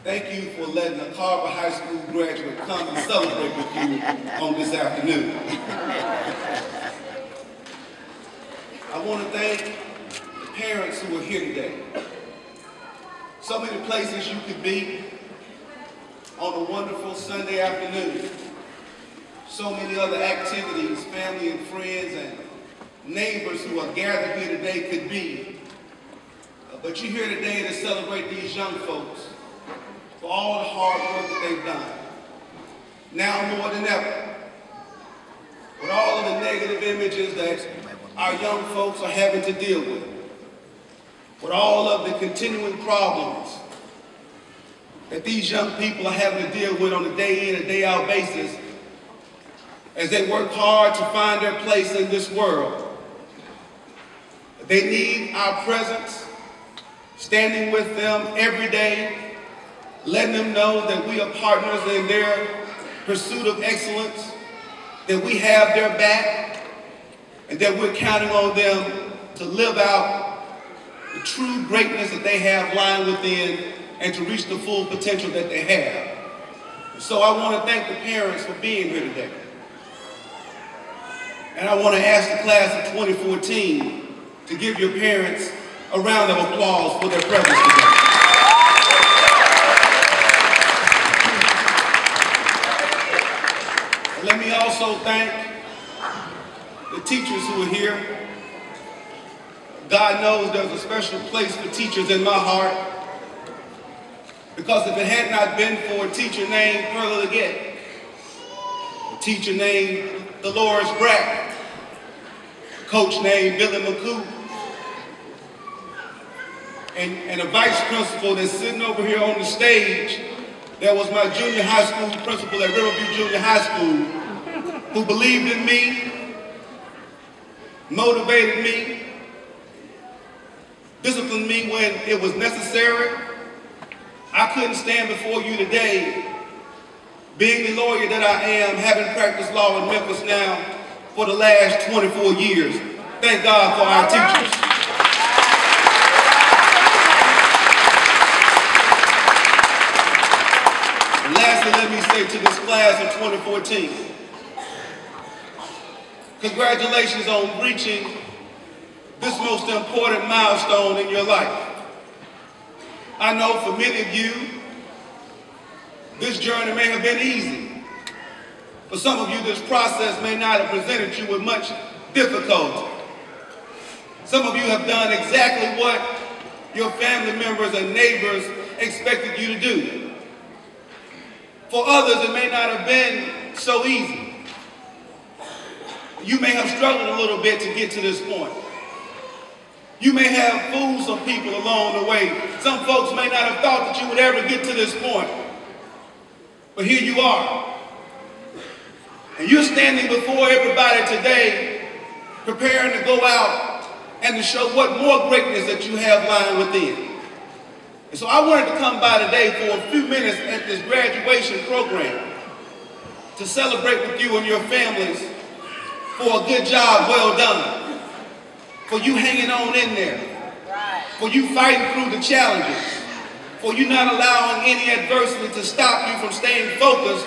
Thank you for letting a Carver High School graduate come and celebrate with you on this afternoon. I want to thank the parents who are here today. So many places you could be on a wonderful Sunday afternoon. So many other activities, family and friends and neighbors who are gathered here today could be. But you're here today to celebrate these young folks for all the hard work that they've done. Now more than ever, with all of the negative images that our young folks are having to deal with all of the continuing problems that these young people are having to deal with on a day in and day out basis as they work hard to find their place in this world. They need our presence, standing with them every day, letting them know that we are partners in their pursuit of excellence, that we have their back, and that we're counting on them to live out the true greatness that they have lying within and to reach the full potential that they have. So I want to thank the parents for being here today. And I want to ask the class of 2014 to give your parents a round of applause for their presence today. And let me also thank the teachers who are here. God knows there's a special place for teachers in my heart, because if it had not been for a teacher named Pearl Leggett, a teacher named Dolores Brack, a coach named Billy McCoo, and a vice principal that's sitting over here on the stage, that was my junior high school principal at Riverview Junior High School, who believed in me, motivated me, disciplined me when it was necessary. I couldn't stand before you today, being the lawyer that I am, having practiced law in Memphis now for the last 24 years. Thank God for our teachers. And lastly, let me say to this class of 2014, congratulations on reaching this most important milestone in your life. I know for many of you, this journey may have been easy. For some of you, this process may not have presented you with much difficulty. Some of you have done exactly what your family members and neighbors expected you to do. For others, it may not have been so easy. You may have struggled a little bit to get to this point. You may have fooled some people along the way. Some folks may not have thought that you would ever get to this point. But here you are. And you're standing before everybody today, preparing to go out and to show what more greatness that you have lying within. And so I wanted to come by today for a few minutes at this graduation program to celebrate with you and your families for a good job well done. For you hanging on in there, for you fighting through the challenges, for you not allowing any adversity to stop you from staying focused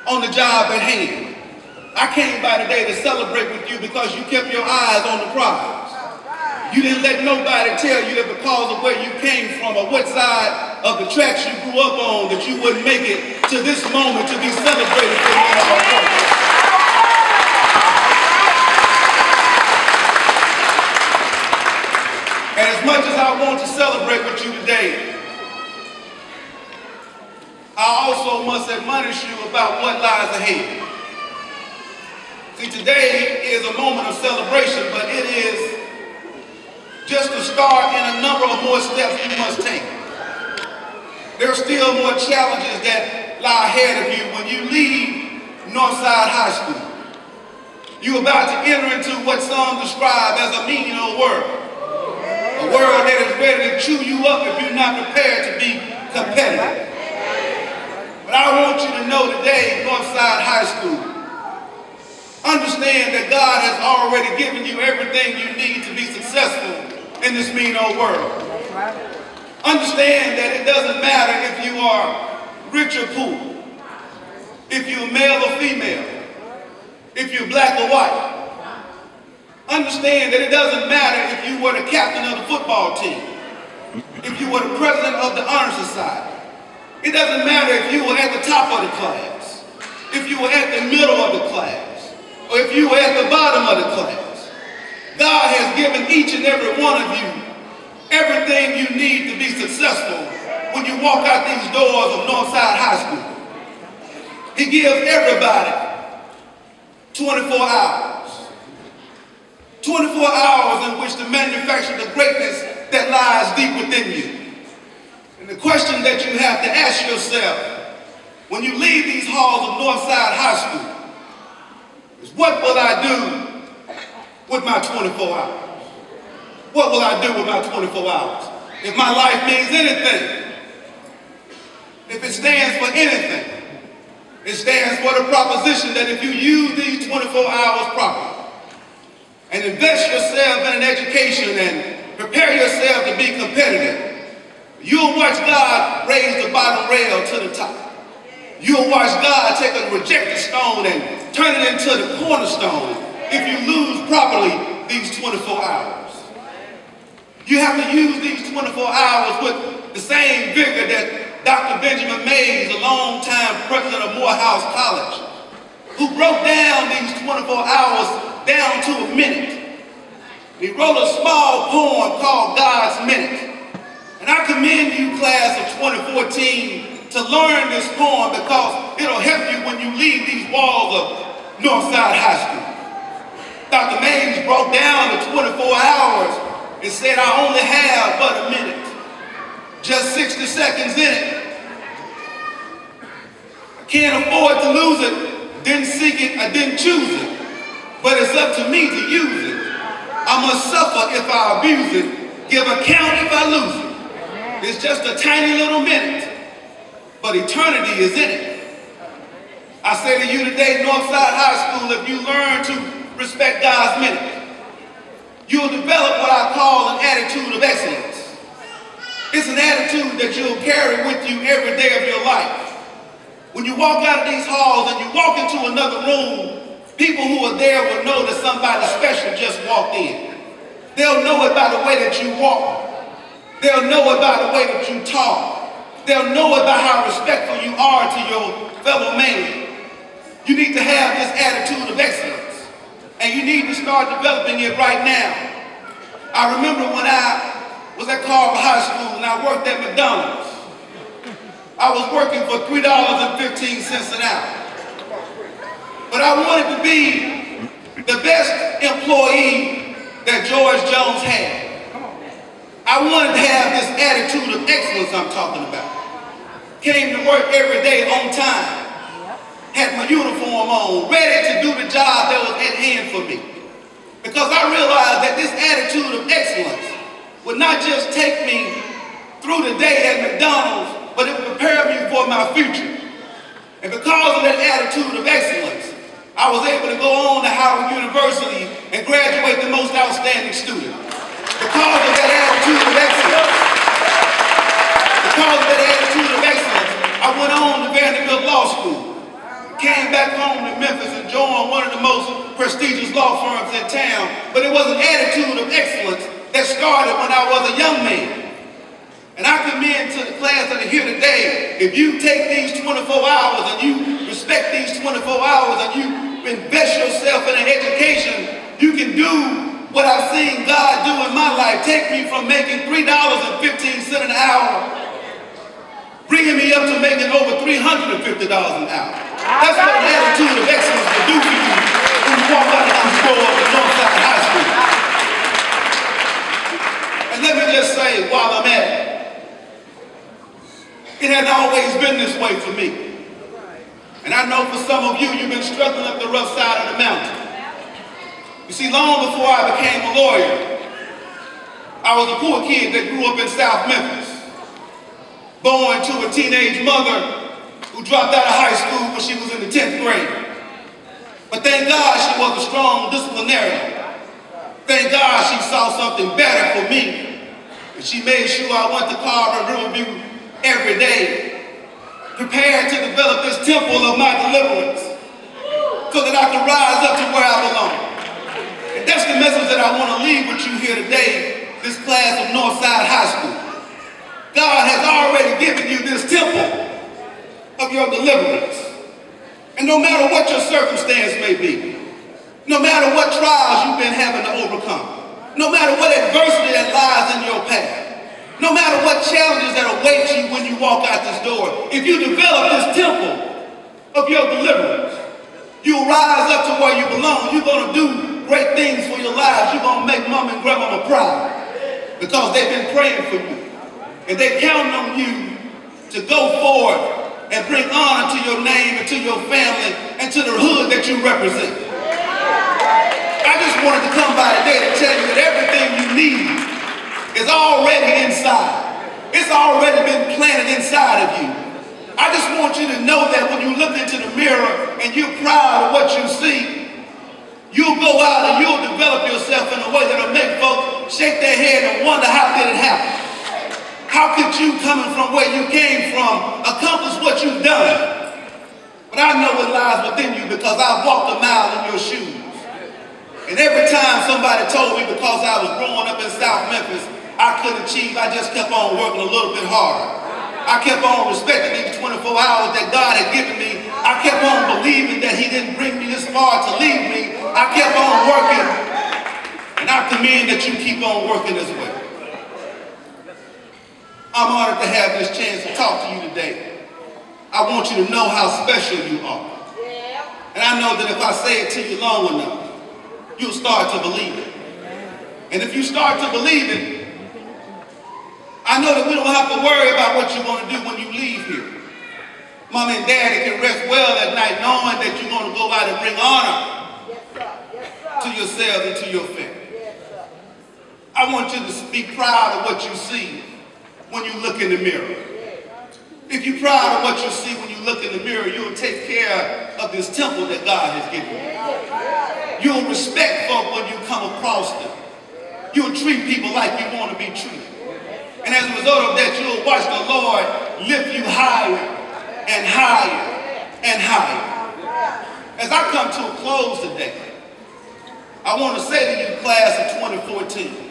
on the job at hand. I came by today to celebrate with you because you kept your eyes on the prize. You didn't let nobody tell you that because of where you came from or what side of the tracks you grew up on that you wouldn't make it to this moment to be celebrated for one of our folks. And as much as I want to celebrate with you today, I also must admonish you about what lies ahead. See, today is a moment of celebration, but it is just a start in a number of more steps you must take. There are still more challenges that lie ahead of you when you leave Northside High School. You're about to enter into what some describe as a mean old world. A world that is ready to chew you up if you're not prepared to be competitive. But I want you to know today, Northside High School, understand that God has already given you everything you need to be successful in this mean old world. Understand that it doesn't matter if you are rich or poor, if you're male or female, if you're black or white. Understand that it doesn't matter if you were the captain of the football team, if you were the president of the honor society. It doesn't matter if you were at the top of the class, if you were at the middle of the class, or if you were at the bottom of the class. God has given each and every one of you everything you need to be successful when you walk out these doors of Northside High School. He gives everybody 24 hours. 24 hours in which to manufacture the greatness that lies deep within you. And the question that you have to ask yourself when you leave these halls of Northside High School is, what will I do with my 24 hours? What will I do with my 24 hours? If my life means anything, if it stands for anything, it stands for the proposition that if you use these 24 hours properly and invest yourself in an education and prepare yourself to be competitive, you'll watch God raise the bottom rail to the top. You'll watch God take a rejected stone and turn it into the cornerstone if you lose properly these 24 hours. You have to use these 24 hours with the same vigor that Dr. Benjamin Mays, a longtime president of Morehouse College, who broke down these 24 hours down to a minute. He wrote a small poem called God's Minute. And I commend you, class of 2014, to learn this poem because it'll help you when you leave these walls of Northside High School. Dr. Mays broke down the 24 hours and said, I only have but a minute. Just 60 seconds in it. I can't afford to lose it. Didn't seek it, I didn't choose it. But it's up to me to use it. I must suffer if I abuse it. Give account if I lose it. It's just a tiny little minute, but eternity is in it. I say to you today, Northside High School, if you learn to respect God's minute, you'll develop what I call an attitude of excellence. It's an attitude that you'll carry with you every day of your life. When you walk out of these halls and you walk into another room, people who are there will know that somebody special just walked in. They'll know it by the way that you walk. They'll know it by the way that you talk. They'll know it by how respectful you are to your fellow man. You need to have this attitude of excellence, and you need to start developing it right now. I remember when I was at Carver High School and I worked at McDonald's. I was working for $3.15 an hour. But I wanted to be the best employee that George Jones had. I wanted to have this attitude of excellence I'm talking about. Came to work every day on time. Had my uniform on, ready to do the job that was at hand for me. Because I realized that this attitude of excellence would not just take me through the day at McDonald's, but it would prepare me for my future. And because of that attitude of excellence, I was able to go on to Howard University and graduate the most outstanding student. Because of that attitude of excellence, I went on to Vanderbilt Law School, came back home to Memphis and joined one of the most prestigious law firms in town. But it was an attitude of excellence that started when I was a young man. And I commend to the class that are here today, if you take these 24 hours and you respect these 24 hours and you invest yourself in an education, you can do what I've seen God do in my life. Take me from making $3.15 an hour, bringing me up to making over $350 an hour. That's what an attitude of excellence will do for you when you walk out of these doors at Northside High School. And let me just say, while I'm at it hasn't always been this way for me. And I know for some of you, you've been struggling up the rough side of the mountain. You see, long before I became a lawyer, I was a poor kid that grew up in South Memphis, born to a teenage mother who dropped out of high school when she was in the 10th grade. But thank God she was a strong disciplinarian. Thank God she saw something better for me. And she made sure I went to Carver and Riverview every day prepared to develop this temple of my deliverance so that I can rise up to where I belong. And that's the message that I want to leave with you here today, this class of Northside High School. God has already given you this temple of your deliverance. And no matter what your circumstance may be, no matter what trials you've been having to overcome, no matter what adversity that lies in your path, no matter what challenges that await you when you walk out this door, if you develop this temple of your deliverance, you'll rise up to where you belong. You're going to do great things for your lives. You're going to make mom and grandmama proud because they've been praying for you. And they count on you to go forward and bring honor to your name and to your family and to the hood that you represent. I just wanted to come by today to tell you that everything you need is already inside. It's already been planted inside of you. I just want you to know that when you look into the mirror and you're proud of what you see, you'll go out and you'll develop yourself in a way that'll make folks shake their head and wonder, how did it happen? How could you, coming from where you came from, accomplish what you've done? But I know it lies within you because I've walked a mile in your shoes. And every time somebody told me because I was growing up in South Memphis, I couldn't achieve, I just kept on working a little bit harder. I kept on respecting these 24 hours that God had given me. I kept on believing that he didn't bring me this far to leave me. I kept on working. And I commend that you keep on working as well. I'm honored to have this chance to talk to you today. I want you to know how special you are. And I know that if I say it to you long enough, you'll start to believe it. And if you start to believe it, I know that we don't have to worry about what you're going to do when you leave here. Mom and Daddy can rest well at night knowing that you're going to go out and bring honor to yourselves and to your family. I want you to be proud of what you see when you look in the mirror. If you're proud of what you see when you look in the mirror, you'll take care of this temple that God has given you. You'll respect folk when you come across them. You'll treat people like you want to be treated. And as a result of that, you'll watch the Lord lift you higher and higher and higher. As I come to a close today, I want to say to you, class of 2014,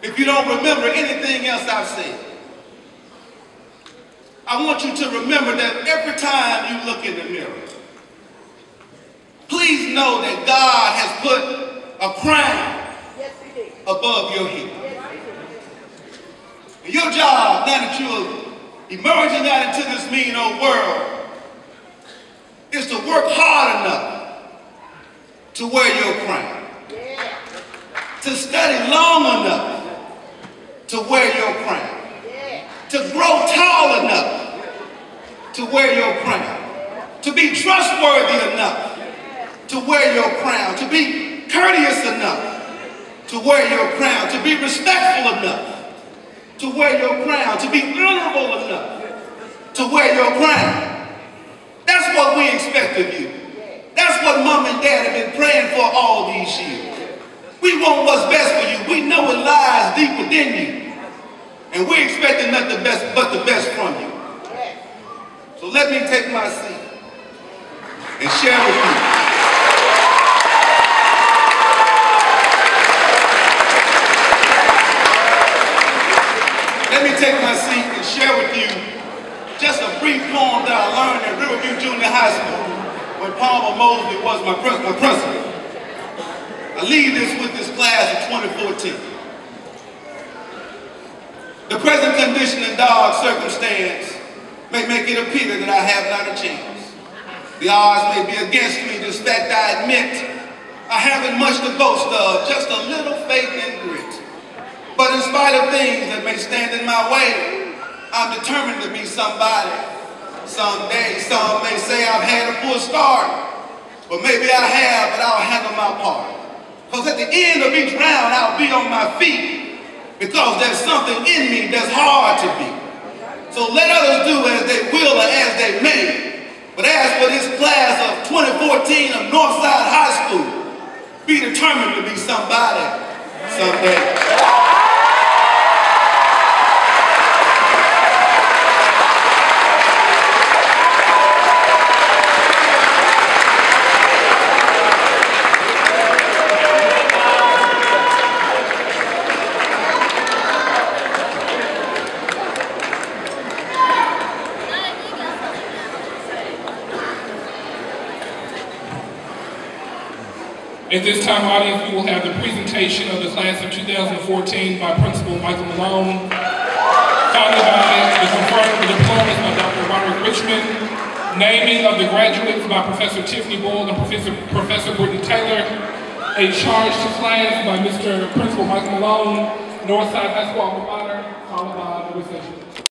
if you don't remember anything else I've said, I want you to remember that every time you look in the mirror, please know that God has put a crown above your head. And your job, now that you're emerging out into this mean old world, is to work hard enough to wear your crown. To study long enough to wear your crown. To grow tall enough to wear your crown. To be trustworthy enough to wear your crown. To be courteous enough to wear your crown. To be respectful enough to wear your crown. To be honorable enough to wear your crown. That's what we expect of you. That's what Mom and Dad have been praying for all these years. We want what's best for you. We know it lies deep within you. And we're expecting nothing but the best from you. So let me take my seat and share with you. Let me take my seat and share with you just a brief poem that I learned at Riverview Junior High School when Palmer Mosley was my principal. I leave this with this class of 2014. The present condition and dark circumstance may make it appear that I have not a chance. The odds may be against me, this fact I admit. I haven't much to boast of, just a little faith and grit. But in spite of things that may stand in my way, I'm determined to be somebody. Someday, some may say I've had a poor start, but maybe I have, but I'll handle my part. Because at the end of each round, I'll be on my feet, because there's something in me that's hard to be. So let others do as they will or as they may. But as for this class of 2014 of Northside High School, be determined to be somebody someday. At this time, audience, we will have the presentation of the class of 2014 by Principal Michael Malone, followed by the conferring of the diplomas by Dr. Roderick Richmond, naming of the graduates by Professor Tiffany Boyle and Professor Brittany Taylor, a charge to class by Mr. Principal Michael Malone, Northside High School Graduation, followed by the reception.